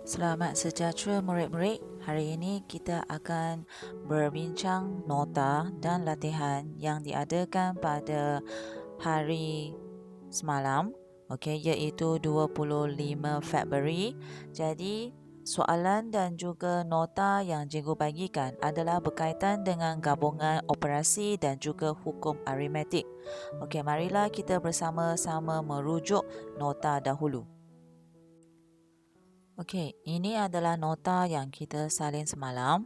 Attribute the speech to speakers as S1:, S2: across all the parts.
S1: Selamat sejahtera murid-murid. Hari ini kita akan berbincang nota dan latihan yang diadakan pada hari semalam, iaitu 25 Februari. Jadi, soalan dan juga nota yang cikgu bagikan adalah berkaitan dengan gabungan operasi dan juga hukum aritmetik. Marilah kita bersama-sama merujuk nota dahulu. Ini adalah nota yang kita salin semalam.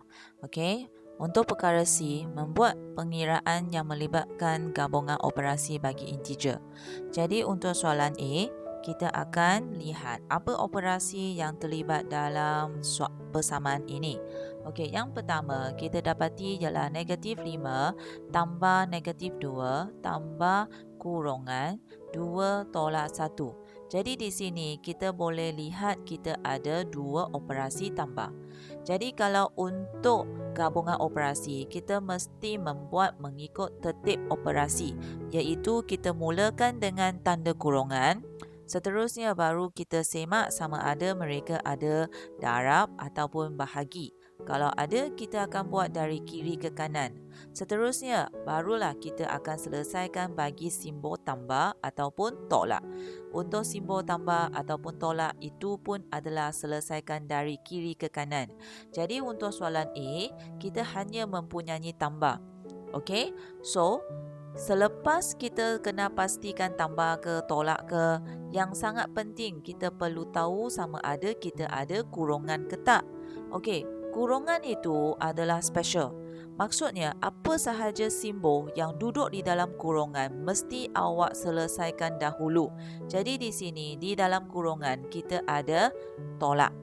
S1: Untuk perkara C, membuat pengiraan yang melibatkan gabungan operasi bagi integer. Jadi untuk soalan A, kita akan lihat apa operasi yang terlibat dalam persamaan ini. Yang pertama kita dapati ialah negatif 5 tambah negatif 2 tambah kurungan 2 tolak 1. Jadi di sini kita boleh lihat kita ada dua operasi tambah. Jadi kalau untuk gabungan operasi, kita mesti membuat mengikut tertib operasi, iaitu kita mulakan dengan tanda kurungan. Seterusnya baru kita semak sama ada mereka ada darab ataupun bahagi. Kalau ada, kita akan buat dari kiri ke kanan. Seterusnya, barulah kita akan selesaikan bagi simbol tambah ataupun tolak. Untuk simbol tambah ataupun tolak itu pun adalah selesaikan dari kiri ke kanan. Jadi untuk soalan A, kita hanya mempunyai tambah. So selepas kita kena pastikan tambah ke tolak ke, yang sangat penting kita perlu tahu sama ada kita ada kurungan ke tak. Kurungan itu adalah special. Maksudnya, apa sahaja simbol yang duduk di dalam kurungan mesti awak selesaikan dahulu. Jadi di sini, di dalam kurungan, kita ada tolak.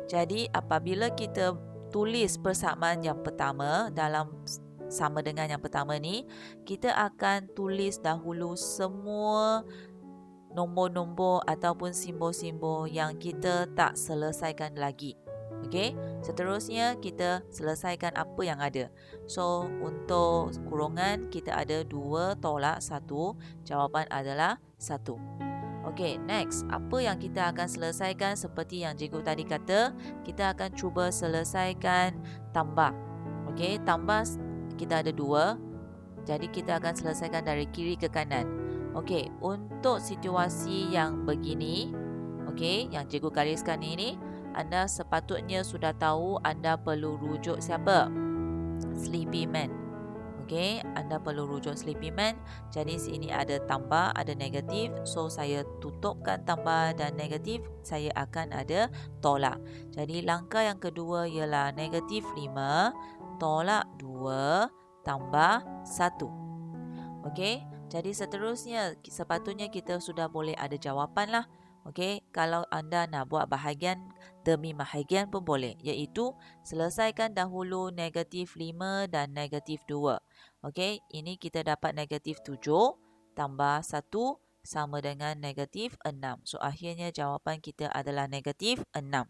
S1: Jadi apabila kita tulis persamaan yang pertama dalam sama dengan yang pertama ni, kita akan tulis dahulu semua nombor-nombor ataupun simbol-simbol yang kita tak selesaikan lagi. Seterusnya kita selesaikan apa yang ada. So, untuk kurungan kita ada 2 tolak 1. Jawapan adalah 1. Next. Apa yang kita akan selesaikan seperti yang cikgu tadi kata, kita akan cuba selesaikan tambah. Tambah kita ada 2. Jadi kita akan selesaikan dari kiri ke kanan. Untuk situasi yang begini, yang cikgu gariskan ini, anda sepatutnya sudah tahu anda perlu rujuk siapa? Sleepy Man. Anda perlu rujuk Sleepy Man. Jadi sini ada tambah, ada negatif. So saya tutupkan tambah dan negatif. Saya akan ada tolak. Jadi langkah yang kedua ialah negatif 5 tolak 2 tambah 1. Jadi seterusnya sepatutnya kita sudah boleh ada jawapan lah. Kalau anda nak buat bahagian demi bahagian pun boleh, iaitu selesaikan dahulu negatif 5 dan negatif 2. Ini kita dapat negatif 7 tambah 1 sama dengan negatif 6. So akhirnya jawapan kita adalah negatif 6.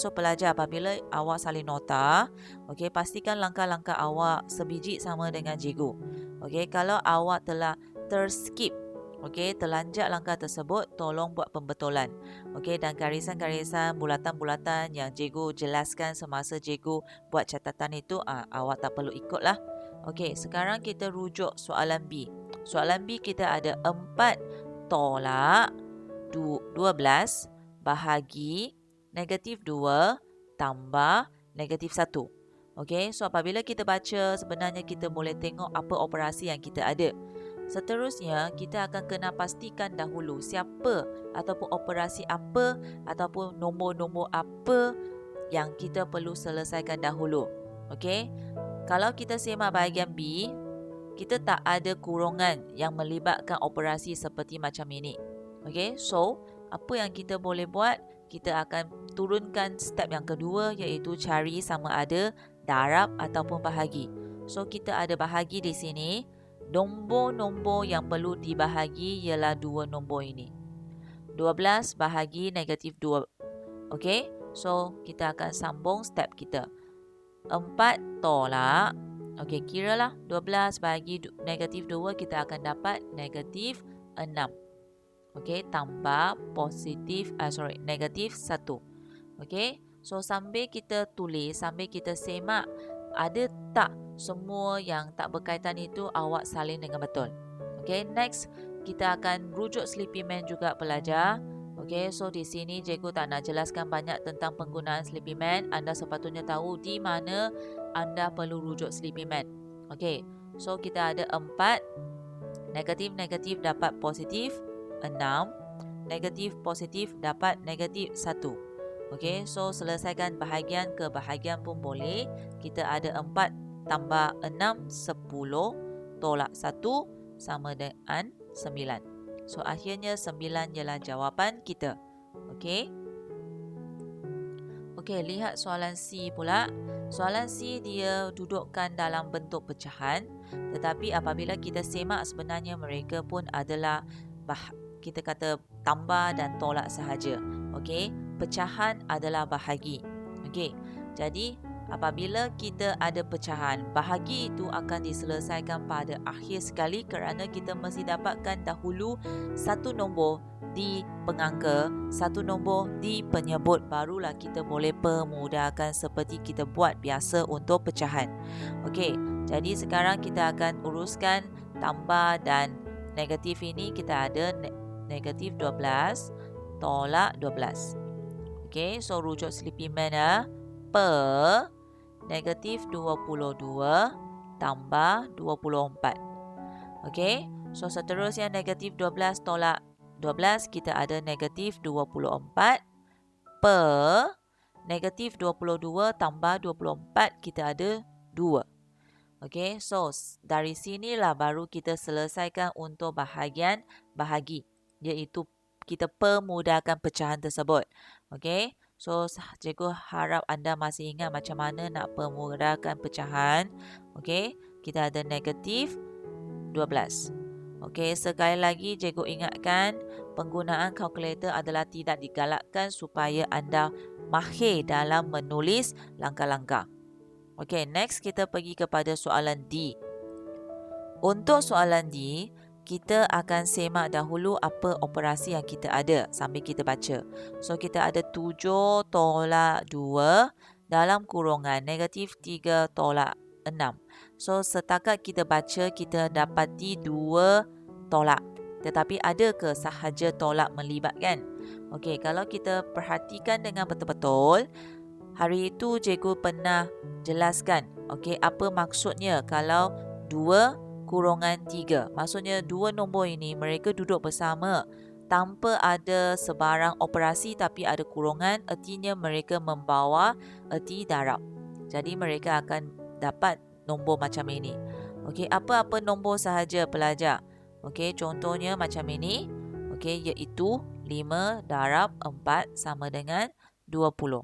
S1: So pelajar, apabila awak salin nota, pastikan langkah-langkah awak sebiji sama dengan cikgu. Kalau awak telah terskip, terlanjak langkah tersebut, tolong buat pembetulan. Dan garisan-garisan, bulatan-bulatan yang cikgu jelaskan semasa cikgu buat catatan itu, awak tak perlu ikutlah. Sekarang kita rujuk soalan B. Soalan B kita ada 4 tolak 12 bahagi negatif 2 tambah negatif 1. So apabila kita baca, sebenarnya kita boleh tengok apa operasi yang kita ada. Seterusnya, kita akan kena pastikan dahulu siapa ataupun operasi apa ataupun nombor-nombor apa yang kita perlu selesaikan dahulu. Kalau kita semak bahagian B, kita tak ada kurungan yang melibatkan operasi seperti macam ini. So apa yang kita boleh buat? Kita akan turunkan step yang kedua, iaitu cari sama ada darab ataupun bahagi. So kita ada bahagi di sini. Nombor-nombor yang perlu dibahagi ialah 2 nombor ini. 12 bahagi negatif 2. So kita akan sambung step kita. 4 tolak. Kiralah 12 bahagi negatif 2, kita akan dapat negatif 6. Okey, tambah negatif 1. Okey, so sambil kita tulis, sambil kita semak, ada tak semua yang tak berkaitan itu awak salin dengan betul. Okey, next kita akan rujuk Sleepy Man juga pelajar. Okey, so di sini cikgu tak nak jelaskan banyak tentang penggunaan Sleepy Man. Anda sepatutnya tahu di mana anda perlu rujuk Sleepy Man. Okey, so kita ada 4. Negatif dapat positif 6. Negatif positif dapat negatif 1. Okey, so selesaikan bahagian ke bahagian pun boleh. Kita ada 4 tambah 6, 10. Tolak 1 sama dengan 9. So akhirnya 9 ialah jawapan kita. Okey. Okey, lihat soalan C pula. Soalan C dia dudukkan dalam bentuk pecahan, tetapi apabila kita semak sebenarnya mereka pun adalah kita kata tambah dan tolak sahaja. Okey, pecahan adalah bahagi. Okey, jadi apabila kita ada pecahan, bahagi itu akan diselesaikan pada akhir sekali kerana kita mesti dapatkan dahulu satu nombor di pengangka, satu nombor di penyebut, barulah kita boleh permudahkan seperti kita buat biasa untuk pecahan. Okey, jadi sekarang kita akan uruskan tambah dan negatif ini. Kita ada negatif 12 tolak 12. Okey, so rujuk Sleepy Man per negatif 22 tambah 24. Okey, so seterusnya negatif 12 tolak 12, kita ada negatif 24 per negatif 22 tambah 24, kita ada 2. Okey, so dari sinilah baru kita selesaikan untuk bahagian bahagi, iaitu kita permudahkan pecahan tersebut. Okey, so cikgu harap anda masih ingat macam mana nak permudahkan pecahan. Okey, kita ada negatif 12. Okey, sekali lagi cikgu ingatkan, penggunaan kalkulator adalah tidak digalakkan supaya anda mahir dalam menulis langkah-langkah. Okey, next kita pergi kepada soalan D. Untuk soalan D, kita akan semak dahulu apa operasi yang kita ada sambil kita baca. So, kita ada 7 tolak 2 dalam kurungan negatif 3 tolak 6. So, setakat kita baca, kita dapati 2 tolak. Tetapi ada ke sahaja tolak melibatkan? Okey, kalau kita perhatikan dengan betul-betul, hari itu cikgu pernah jelaskan, okey, apa maksudnya kalau 2 kurungan 3. Maksudnya 2 nombor ini mereka duduk bersama tanpa ada sebarang operasi tapi ada kurungan, ertinya mereka membawa erti darab. Jadi mereka akan dapat nombor macam ini. Okey, apa-apa nombor sahaja pelajar. Okey, contohnya macam ini. Okey, iaitu 5 darab 4 sama dengan 20.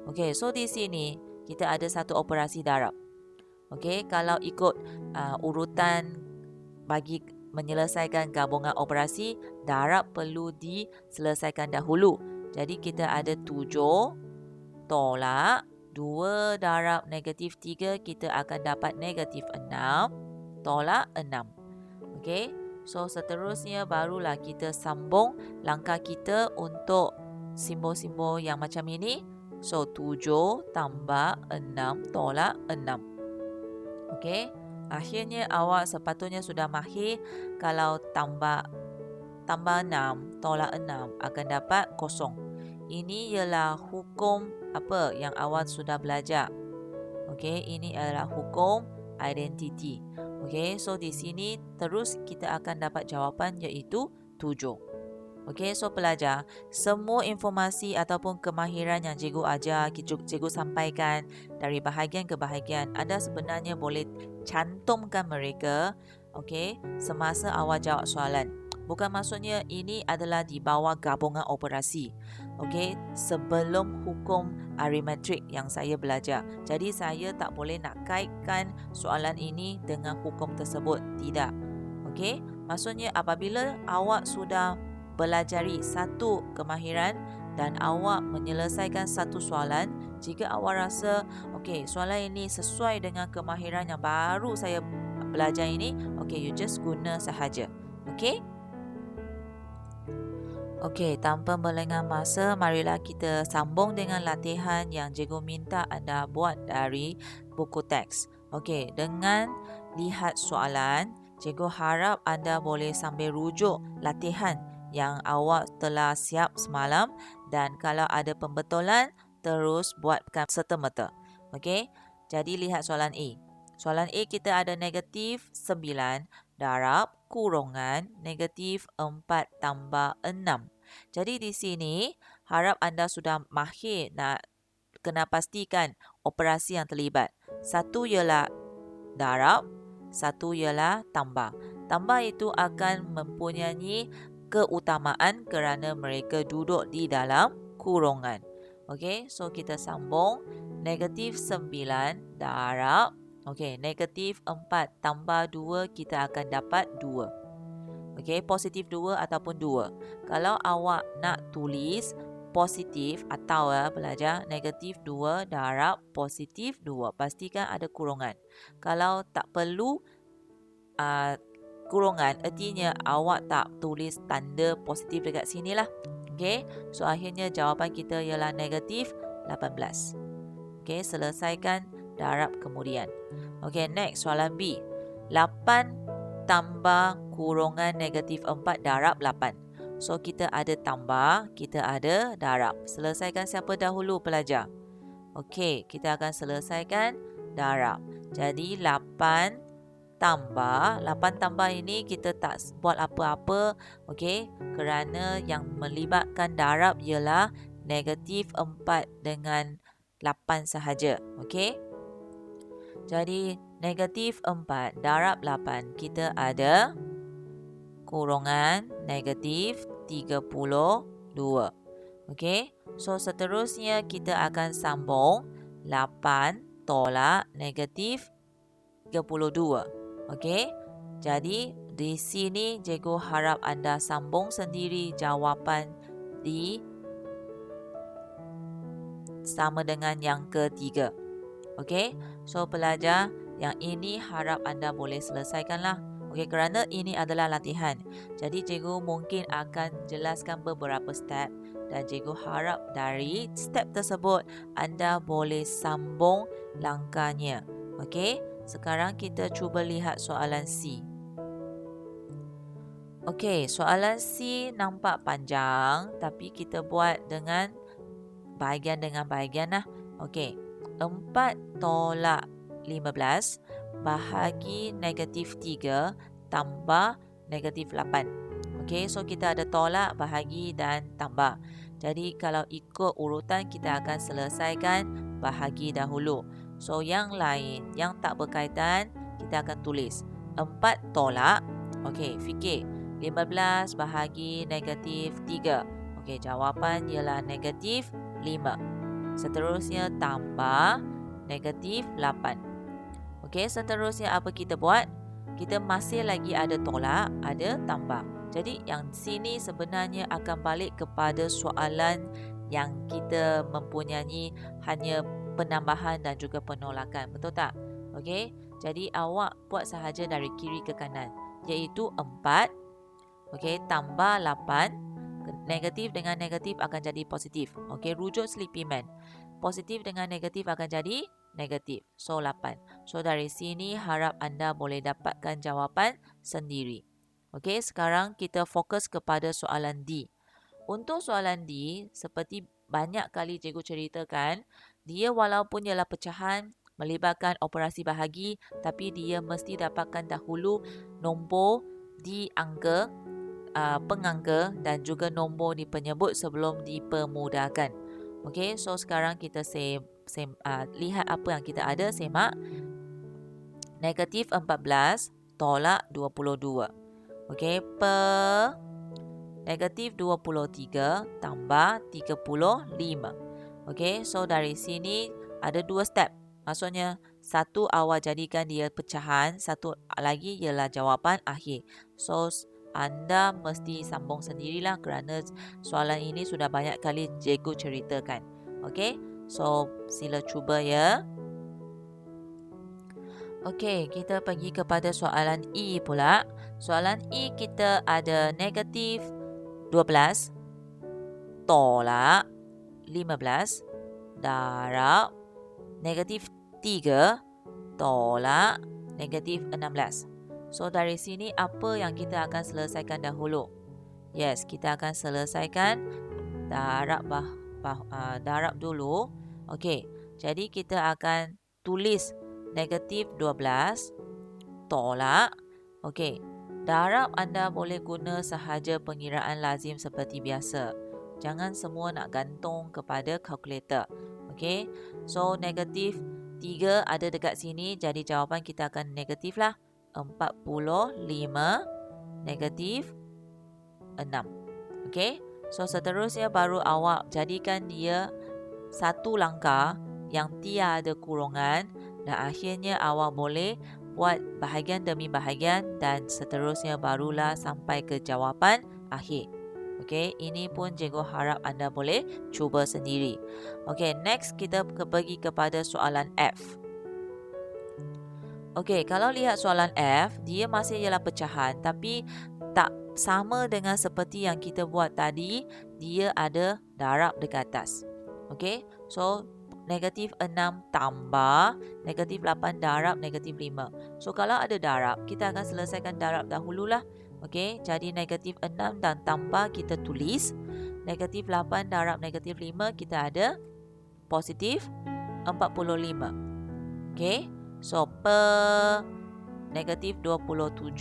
S1: Okey, so di sini kita ada satu operasi darab. Okey, kalau ikut urutan bagi menyelesaikan gabungan operasi, darab perlu diselesaikan dahulu. Jadi kita ada 7 tolak 2 darab negatif 3, kita akan dapat negatif 6 tolak 6. Okey, so seterusnya barulah kita sambung langkah kita untuk simbol-simbol yang macam ini. So, 7 tambah 6 tolak 6. Okey, akhirnya awak sepatutnya sudah mahir kalau tambah 6 tolak 6 akan dapat kosong. Ini ialah hukum apa yang awak sudah belajar. Okey, ini adalah hukum identiti. Okey, so di sini terus kita akan dapat jawapan iaitu 7. Okey, so pelajar, semua informasi ataupun kemahiran yang cikgu ajar, cikgu sampaikan dari bahagian ke bahagian, anda sebenarnya boleh cantumkan mereka, okey, semasa awak jawab soalan. Bukan maksudnya ini adalah di bawah gabungan operasi. Okey, sebelum hukum arimetrik yang saya belajar. Jadi saya tak boleh nak kaitkan soalan ini dengan hukum tersebut. Tidak. Okey, maksudnya apabila awak sudah belajari satu kemahiran dan awak menyelesaikan satu soalan, jika awak rasa okey, soalan ini sesuai dengan kemahiran yang baru saya belajar ini, okey, you just guna sahaja. Okey? Okey, tanpa melengah masa, marilah kita sambung dengan latihan yang cikgu minta anda buat dari buku teks. Okey, dengan lihat soalan, cikgu harap anda boleh sambil rujuk latihan yang awak telah siap semalam dan kalau ada pembetulan, terus buatkan serta-merta. Okey, jadi lihat soalan A. Soalan A kita ada negatif 9 darab kurungan negatif 4 tambah 6. Jadi di sini harap anda sudah mahir nak kena pastikan operasi yang terlibat. Satu ialah darab, satu ialah tambah. Tambah itu akan mempunyai keutamaan kerana mereka duduk di dalam kurungan. Okey, so kita sambung. Negatif 9 darab. Okey, negatif 4 tambah 2 kita akan dapat 2. Okey, positif 2 ataupun 2. Kalau awak nak tulis positif atau pelajar negatif 2 darab positif 2, pastikan ada kurungan. Kalau tak perlu kurungan, artinya awak tak tulis tanda positif dekat sini lah. Okey, so akhirnya jawapan kita ialah negatif 18. Okey, selesaikan darab kemudian. Okey, next soalan B. 8 tambah kurungan negatif 4 darab 8. So, kita ada tambah, kita ada darab. Selesaikan siapa dahulu pelajar? Okey, kita akan selesaikan darab. Jadi, 8 tambah ini kita tak buat apa-apa. Okey, kerana yang melibatkan darab ialah negatif 4 dengan 8 sahaja. Okey. Jadi negatif 4 darab 8 kita ada kurungan negatif 32. Okey. So seterusnya kita akan sambung 8 tolak negatif 32. Okey. Jadi di sini cikgu harap anda sambung sendiri jawapan di sama dengan yang ketiga. Okey, so pelajar, yang ini harap anda boleh selesaikanlah. Okey, kerana ini adalah latihan. Jadi cikgu mungkin akan jelaskan beberapa step dan cikgu harap dari step tersebut anda boleh sambung langkahnya. Okey, sekarang kita cuba lihat soalan C. Okey, soalan C nampak panjang tapi kita buat dengan bahagian lah. Okey, 4 tolak 15 bahagi negatif 3 tambah negatif 8. Okey, so kita ada tolak, bahagi dan tambah. Jadi kalau ikut urutan kita akan selesaikan bahagi dahulu. So yang lain yang tak berkaitan kita akan tulis 4 tolak. Okey, fikir 15 bahagi negatif 3. Okey, jawapan ialah negatif 5. Seterusnya tambah negatif 8. Okey, seterusnya apa kita buat? Kita masih lagi ada tolak, ada tambah. Jadi yang sini sebenarnya akan balik kepada soalan yang kita mempunyai hanya penambahan dan juga penolakan. Betul tak? Okey, jadi awak buat sahaja dari kiri ke kanan. Iaitu 4, okey, tambah 8. Negatif dengan negatif akan jadi positif. Okey, rujuk Sleepy Man. Positif dengan negatif akan jadi negatif. So, 8. So, dari sini harap anda boleh dapatkan jawapan sendiri. Okey, sekarang kita fokus kepada soalan D. Untuk soalan D, seperti banyak kali cikgu ceritakan, dia walaupun ialah pecahan, melibatkan operasi bahagi, tapi dia mesti dapatkan dahulu nombor di angka pengangka dan juga nombor di penyebut sebelum dipermudahkan. Okey, so sekarang kita lihat apa yang kita ada, semak. Negatif 14 tolak 22. Okey, per negatif 23 tambah 35. Okey, so dari sini ada 2 step. Maksudnya, satu awak jadikan dia pecahan, satu lagi ialah jawapan akhir. So, anda mesti sambung sendirilah kerana soalan ini sudah banyak kali cikgu ceritakan. Okey, so sila cuba ya. Okey, kita pergi kepada soalan E pula. Soalan E kita ada negatif 12 tolak 15 darab negatif 3 tolak negatif 16. So, dari sini apa yang kita akan selesaikan dahulu? Yes, kita akan selesaikan darab darab dulu. Okey, jadi kita akan tulis negatif 12 tolak. Okey, darab anda boleh guna sahaja pengiraan lazim seperti biasa. Jangan semua nak gantung kepada kalkulator. Okey, so negatif 3 ada dekat sini, jadi jawapan kita akan negatif lah. 45 negatif 6. Okey, so seterusnya baru awak jadikan dia satu langkah yang tiada kurungan dan akhirnya awak boleh buat bahagian demi bahagian dan seterusnya barulah sampai ke jawapan akhir. Okey, ini pun cikgu harap anda boleh cuba sendiri. Okey, next kita pergi kepada soalan F. Okey, kalau lihat soalan F, dia masih ialah pecahan tapi tak sama dengan seperti yang kita buat tadi, dia ada darab dekat atas. Okey, so negatif 6 tambah negatif 8 darab negatif 5. So, kalau ada darab, kita akan selesaikan darab dahululah. Okey, jadi negatif 6 dan tambah kita tulis. Negatif 8 darab negatif 5, kita ada positif 45. Okey, so per negatif 27,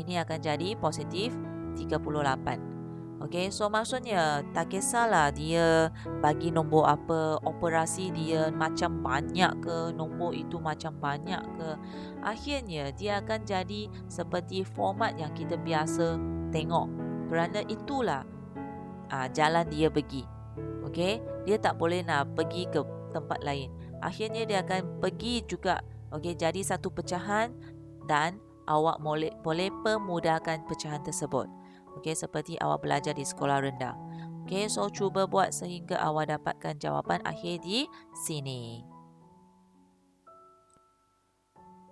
S1: ini akan jadi positif 38. Okey, so maksudnya tak kisahlah dia bagi nombor apa, operasi dia macam banyak ke, nombor itu macam banyak ke. Akhirnya dia akan jadi seperti format yang kita biasa tengok. Kerana itulah jalan dia pergi. Okey, dia tak boleh nak pergi ke tempat lain. Akhirnya dia akan pergi juga. Okey, jadi satu pecahan dan awak boleh permudahkan pecahan tersebut. Okey, seperti awak belajar di sekolah rendah. Okey, so cuba buat sehingga awak dapatkan jawapan akhir di sini.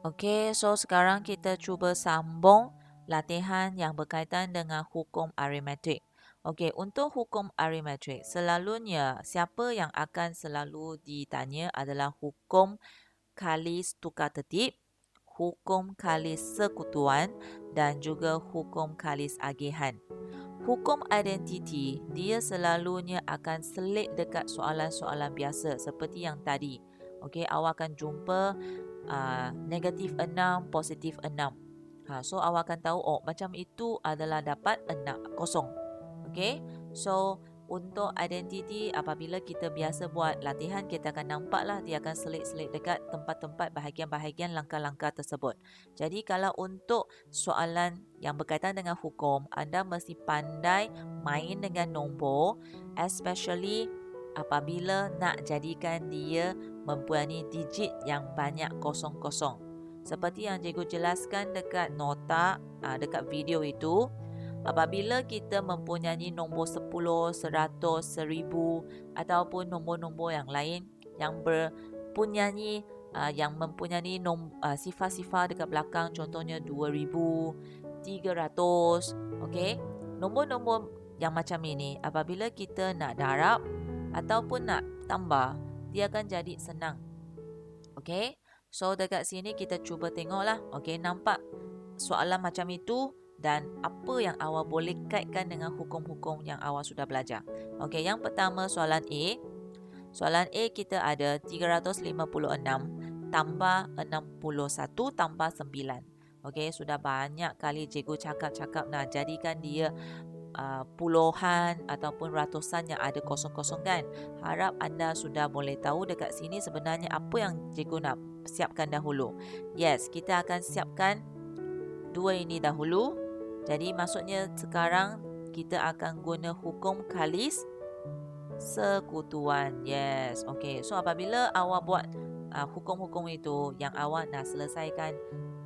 S1: Okey, so sekarang kita cuba sambung latihan yang berkaitan dengan hukum aritmetik. Okey, untuk hukum aritmetik, selalunya siapa yang akan selalu ditanya adalah hukum kalis tukar tertib, hukum kalis sekutuan dan juga hukum kalis agihan. Hukum identiti, dia selalunya akan selit dekat soalan-soalan biasa seperti yang tadi. Okey, awak akan jumpa negatif 6, positif 6. So, awak akan tahu, oh, macam itu adalah dapat 6, kosong. Okey, so untuk identiti, apabila kita biasa buat latihan, kita akan nampaklah dia akan selit-selit dekat tempat-tempat bahagian-bahagian langkah-langkah tersebut. Jadi kalau untuk soalan yang berkaitan dengan hukum, anda mesti pandai main dengan nombor, especially apabila nak jadikan dia mempunyai digit yang banyak kosong-kosong. Seperti yang cikgu jelaskan dekat nota, dekat video itu, apabila kita mempunyai nombor 10, 100, 1000 ataupun nombor-nombor yang lain yang mempunyai sifar-sifar dekat belakang, contohnya 2000, 300, okey. Nombor-nombor yang macam ini, apabila kita nak darab ataupun nak tambah, dia akan jadi senang. Okey. So dekat sini kita cuba tengoklah. Okey, nampak soalan macam itu dan apa yang awak boleh kaitkan dengan hukum-hukum yang awak sudah belajar. Okey, yang pertama soalan A. Soalan A kita ada 356 tambah 61 tambah 9. Okey, sudah banyak kali cikgu cakap nak jadikan dia puluhan ataupun ratusan yang ada kosong-kosong kan. Harap anda sudah boleh tahu dekat sini sebenarnya apa yang cikgu nak siapkan dahulu. Yes, kita akan siapkan dua ini dahulu. Jadi maksudnya sekarang kita akan guna hukum kalis sekutuan. Yes, okey. So apabila awak buat hukum-hukum itu yang awak nak selesaikan,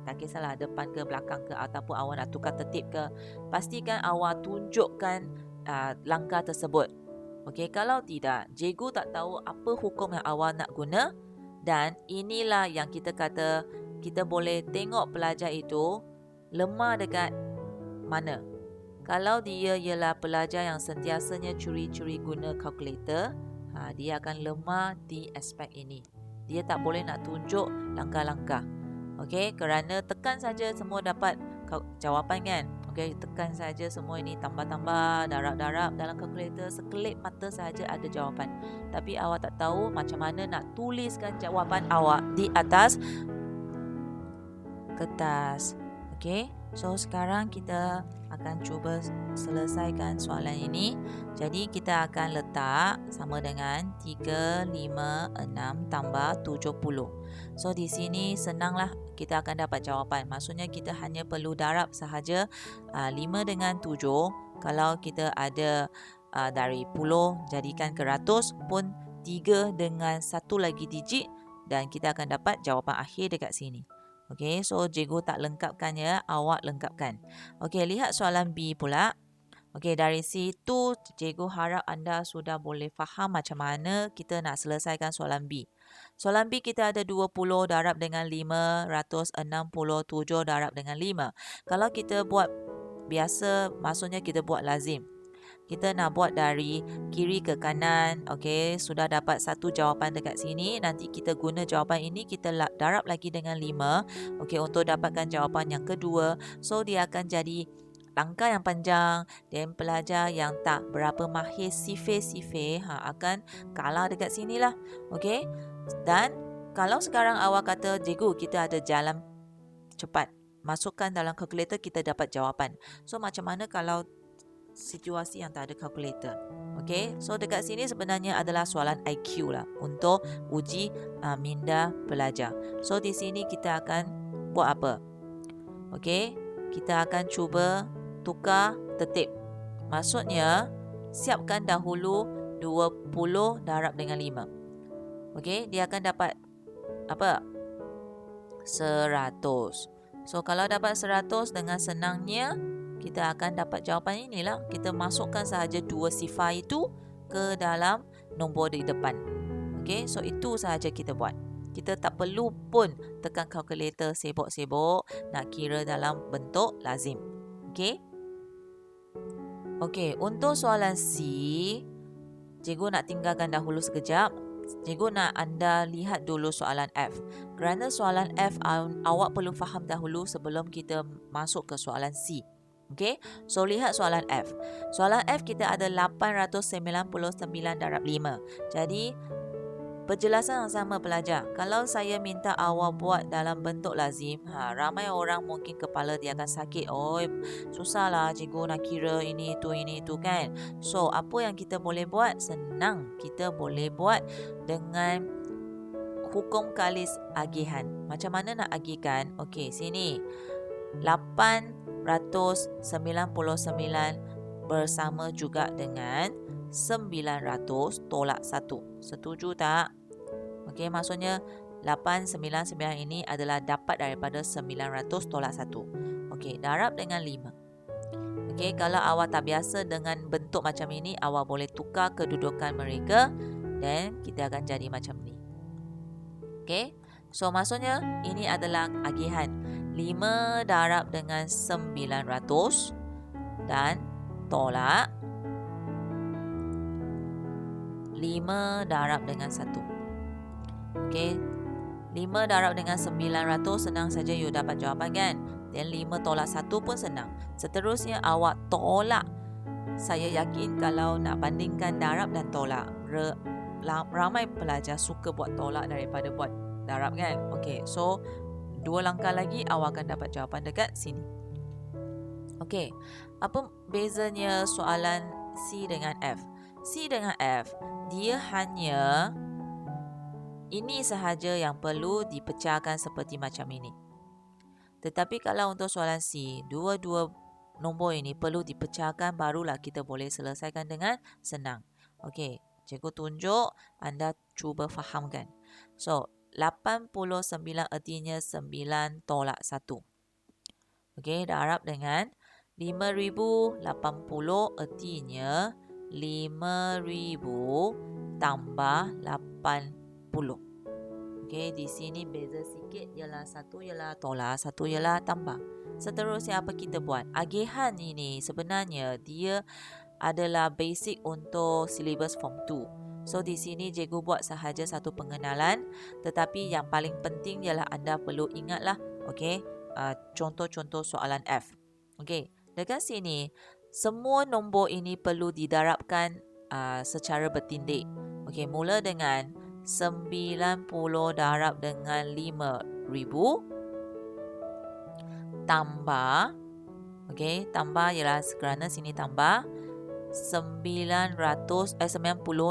S1: tak kisahlah depan ke belakang ke ataupun awak nak tukar tertib ke, pastikan awak tunjukkan langkah tersebut. Okey, kalau tidak, cikgu tak tahu apa hukum yang awak nak guna dan inilah yang kita kata kita boleh tengok pelajar itu lemah dekat mana. Kalau dia ialah pelajar yang sentiasanya curi-curi guna kalkulator, dia akan lemah di aspek ini. Dia tak boleh nak tunjuk langkah-langkah. Okey, kerana tekan saja semua dapat jawapan kan. Okey, tekan saja semua ini tambah-tambah, darab-darab dalam kalkulator, sekelip mata saja ada jawapan. Tapi awak tak tahu macam mana nak tuliskan jawapan awak di atas kertas. Okey, so sekarang kita akan cuba selesaikan soalan ini. Jadi kita akan letak sama dengan 3, 5, 6 tambah 70. So di sini senanglah kita akan dapat jawapan. Maksudnya kita hanya perlu darab sahaja 5 dengan 7. Kalau kita ada dari 10 jadikan ke ratus pun 3 dengan 1 lagi digit dan kita akan dapat jawapan akhir dekat sini. Okey, so cikgu tak lengkapkan ya, awak lengkapkan. Okey, lihat soalan B pula. Okey, dari situ cikgu harap anda sudah boleh faham macam mana kita nak selesaikan soalan B. Soalan B kita ada 20 darab dengan 567 darab dengan 5. Kalau kita buat biasa, maksudnya kita buat lazim. Kita nak buat dari kiri ke kanan. Okey, sudah dapat satu jawapan dekat sini. Nanti kita guna jawapan ini, kita darab lagi dengan 5. Okey, untuk dapatkan jawapan yang kedua. So, dia akan jadi langkah yang panjang dan pelajar yang tak berapa mahir sifir-sifir akan kalah dekat sinilah. Okey, dan kalau sekarang awak kata, cikgu kita ada jalan cepat. Masukkan dalam kalkulator, kita dapat jawapan. So, macam mana kalau situasi yang tak ada kalkulator? Okey, so dekat sini sebenarnya adalah soalan IQ lah untuk uji minda pelajar. So di sini kita akan buat apa? Okey, kita akan cuba tukar tertib. Maksudnya siapkan dahulu 20 darab dengan 5. Okey, dia akan dapat apa? 100. So kalau dapat 100, dengan senangnya kita akan dapat jawapan inilah. Kita masukkan sahaja 2 sifar itu ke dalam nombor di depan. Okey, so itu sahaja kita buat. Kita tak perlu pun tekan kalkulator sibuk-sibuk nak kira dalam bentuk lazim. Okey? Okey, untuk soalan C, cikgu nak tinggalkan dahulu sekejap. Cikgu nak anda lihat dulu soalan F. Kerana soalan F awak perlu faham dahulu sebelum kita masuk ke soalan C. Okey, so lihat soalan F. Soalan F kita ada 899 darab 5. Jadi, penjelasan yang sama pelajar. Kalau saya minta awak buat dalam bentuk lazim, ramai orang mungkin kepala dia akan sakit. Oh, susahlah cikgu nak kira ini itu kan. So, apa yang kita boleh buat? Senang. Kita boleh buat dengan hukum kalis agihan. Macam mana nak agihkan? Okey, sini. 899 bersama juga dengan 900 tolak 1. Setuju tak? Okey, maksudnya 899 ini adalah dapat daripada 900 tolak 1. Okey, darab dengan 5. Okey, kalau awak tak biasa dengan bentuk macam ini, awak boleh tukar kedudukan mereka dan kita akan jadi macam ni. Okey, so maksudnya ini adalah agihan. 5 darab dengan 900 dan tolak 5 darab dengan 1. Okey, 5 darab dengan 900 senang saja you dapat jawapan kan. Dan 5 tolak 1 pun senang. Seterusnya awak tolak. Saya yakin kalau nak bandingkan darab dan tolak, ramai pelajar suka buat tolak daripada buat darab kan. Okey, so 2 langkah lagi awak akan dapat jawapan dekat sini. Okey, apa bezanya soalan C dengan F? C dengan F, dia hanya ini sahaja yang perlu dipecahkan seperti macam ini. Tetapi kalau untuk soalan C, dua-dua nombor ini perlu dipecahkan, barulah kita boleh selesaikan dengan senang. Okey, cikgu tunjuk, anda cuba fahamkan. So, 89 artinya 9 tolak 1. Okey, darab dengan 5080 artinya 5000 tambah 80. Okey, di sini beza sikit ialah satu ialah tolak, satu ialah tambah. Seterusnya apa kita buat? Agihan ini sebenarnya dia adalah basic untuk silibus form 2. So di sini cikgu buat sahaja satu pengenalan, tetapi yang paling penting ialah anda perlu ingatlah, okey, contoh-contoh soalan F. Okey, dekat sini semua nombor ini perlu didarabkan secara bertindik. Okey, mula dengan 90 darab dengan 5,000 tambah, okey, tambah ialah kerana sini tambah 90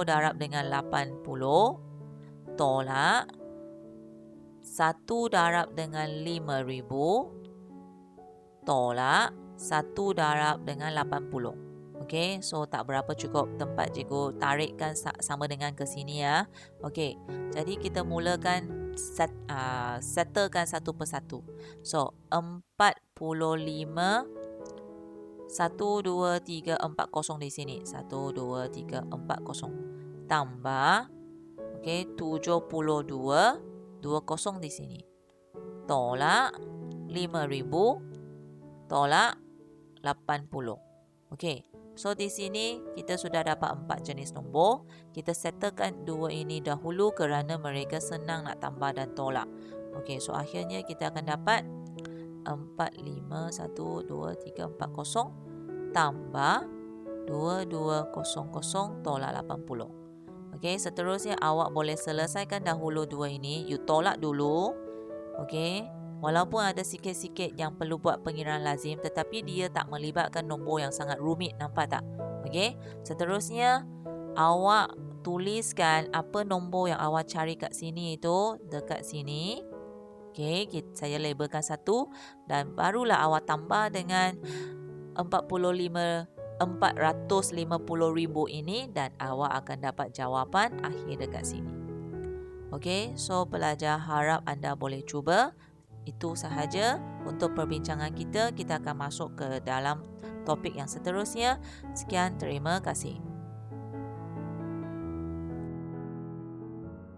S1: darab dengan 80 tolak 1 darab dengan 5,000 tolak 1 darab dengan 80. Okey, so tak berapa cukup tempat cikgu tarikkan sama dengan ke sini ya. Okey, jadi kita mulakan settlekan satu persatu. So, 45 1, 2, 3, 40 di sini. 1, 2, 3, 40. Tambah, okey, 72, 20 di sini. Tolak 5,000, tolak 80. Okey, so di sini kita sudah dapat 4 jenis nombor. Kita settlekan dua ini dahulu kerana mereka senang nak tambah dan tolak. Okey, so akhirnya kita akan dapat 451234 tambah 2200 tolak 80. Okey, seterusnya awak boleh selesaikan dahulu dua ini. You tolak dulu. Okey, walaupun ada sikit-sikit yang perlu buat pengiraan lazim, tetapi dia tak melibatkan nombor yang sangat rumit, nampak tak? Okey, seterusnya awak tuliskan apa nombor yang awak cari kat sini itu dekat sini. Okey, saya labelkan satu dan barulah awak tambah dengan 450,000 ini dan awak akan dapat jawapan akhir dekat sini. Okey, so pelajar harap anda boleh cuba. Itu sahaja untuk perbincangan kita. Kita akan masuk ke dalam topik yang seterusnya. Sekian, terima kasih.